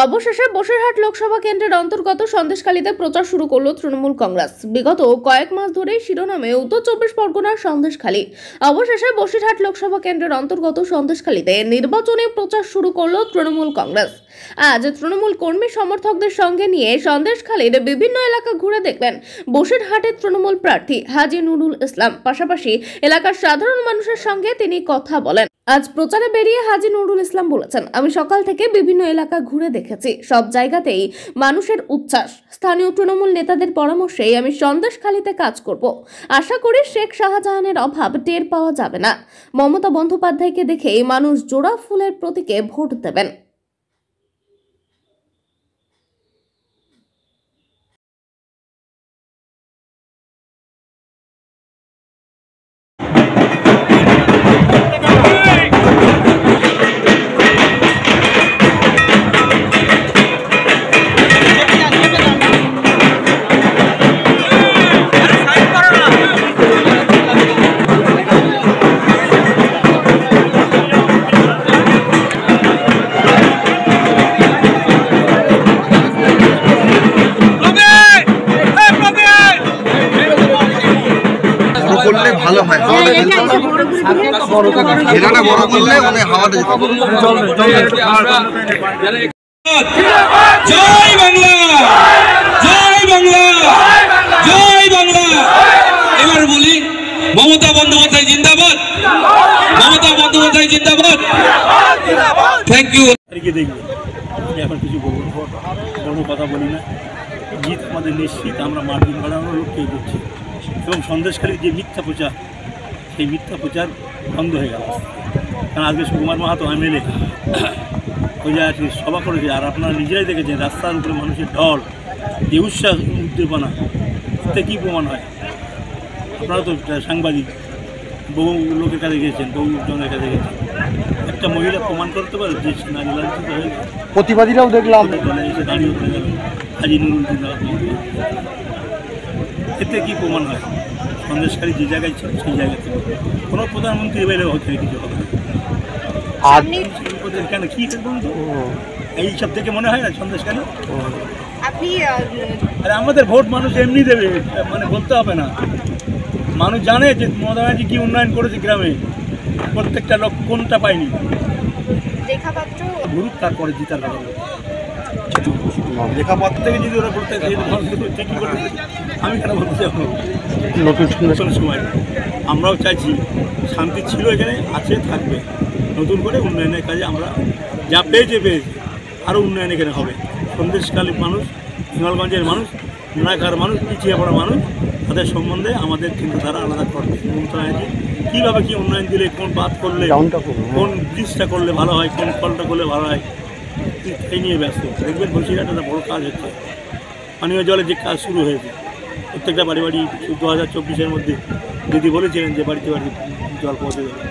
অবশেষে বসিরহাট লোকসভা কেন্দ্রের অন্তর্গত সন্দেশখালীতে প্রচার শুরু করল তৃণমূল কংগ্রেস। বিগত কয়েক মাস ধরে শিরোনামে উত্তর 24 পরগনার সন্দেশখালী। অবশেষে বসিরহাট লোকসভা কেন্দ্রের অন্তর্গত সন্দেশখালীতে নির্বাচনী প্রচার শুরু করল তৃণমূল কংগ্রেস। আজ তৃণমূল কর্মী সমর্থকদের সঙ্গে নিয়ে সন্দেশখালীর বিভিন্ন এলাকা ঘুরে দেখলেন বসিরহাটের তৃণমূল প্রার্থী হাজী নুরুল ইসলাম। পাশাপাশি এলাকার সাধারণ মানুষের সঙ্গে তিনি কথা বলেন। আজ প্রচারে বেরিয়ে হাজী নুরুল ইসলাম বলেছেন, আমি সকাল থেকে বিভিন্ন এলাকা ঘুরে দেখেছি, সব জায়গাতেই মানুষের উচ্ছ্বাস। স্থানীয় তৃণমূল নেতাদের পরামর্শেই আমি সন্দেশখালীতে কাজ করব। আশা করি শেখ শাহজাহানের অভাব টের পাওয়া যাবে না। মমতা বন্দ্যোপাধ্যায়কে দেখেই মানুষ জোড়া ফুলের প্রতীকে ভোট দেবেন। করলে ভালো হয়, এখানে বড় করলে মানে হাওয়াতে জয় বাংলা, জয় বাংলা, জয় বাংলা। এবার বলি মমতা বন্দ্যোপাধ্যায় জিন্দাবাদ, মমতা বন্দ্যোপাধ্যায় জিন্দাবাদ। Thank you. দেখবো আমি এখন কিছু বলবো, কোনো কথা বলি না। জিত আমাদের নিশ্চিত, আমরা মার্জিন বাড়ানোর লক্ষ্যে করছি। এবং সন্দেশখালীর যে মিথ্যা প্রচার, সেই মিথ্যা প্রচার বন্ধ হয়ে গেল। কারণ আজকে সুকুমার মাহাতো এমএলএ ওই যে আজকে সভা করেছে, আর আপনারা নিজেরাই দেখেছেন রাস্তার উপরে মানুষের ঢল, যে উচ্ছ্বাস উদ্দীপনা, এতে কী প্রমাণ হয়? আপনারা তো সাংবাদিক, বহু লোকের কাছে গিয়েছেন, বহু জনের কাছে গেছেন। একটা মহিলা প্রমাণ করতে পারে যে নারী লাঞ্ছিত হয়ে গেছে। প্রতিবাদীরাও দেখলাম এসে দাঁড়িয়ে উঠে গেল হাজী নুরুল জিন্দাবাদ। এতে কী প্রমাণ হয়? সন্দেশখালী যে জায়গায় ছিল সেই জায়গা থেকে কোনো প্রধানমন্ত্রী এবারে হচ্ছে কিছু হবে না। কেন কী বলুন তো, এইসব থেকে মনে হয় না সন্দেশখালী? আরে আমাদের ভোট মানুষ এমনি দেবে, মানে বলতে হবে না। মানুষ জানে যে মমতা ব্যানার্জি কী উন্নয়ন করেছে গ্রামে, প্রত্যেকটা লোক কোনটা পায়নি। ঘুরুক তারপরে জিতার কথা লেখাপথ থেকে যদি ওরা করতে ঠিকই করতে, আমি কেন বলতে যাবো? নতুন সময় আমরাও চাইছি, শান্তি ছিল এখানে, আছে, থাকবে। নতুন করে উন্নয়নের কাজে আমরা যা পেয়েছে আরও উন্নয়ন এখানে হবে। সন্দেশখালীর মানুষ, হিঙ্গলগঞ্জের মানুষ, নানাকার মানুষ, পিছিয়ে পড়া মানুষ, তাদের সম্বন্ধে আমাদের চিন্তাধারা আলাদা করবে। কীভাবে কী উন্নয়ন দিলে, কোন বাঁধ করলে, কোন ব্রিজটা করলে ভালো হয়, কোন ফলটা করলে ভালো হয়, এই নিয়ে ব্যস্ত। দেখবেন বসিরহাটে একটা বড়ো কাজ হচ্ছে, পানীয় জলের যে কাজ শুরু হয়েছে। প্রত্যেকটা বাড়ি 2024-এর মধ্যে দিদি বলেছিলেন যে বাড়িতে বাড়ি জল পৌঁছে দেবে।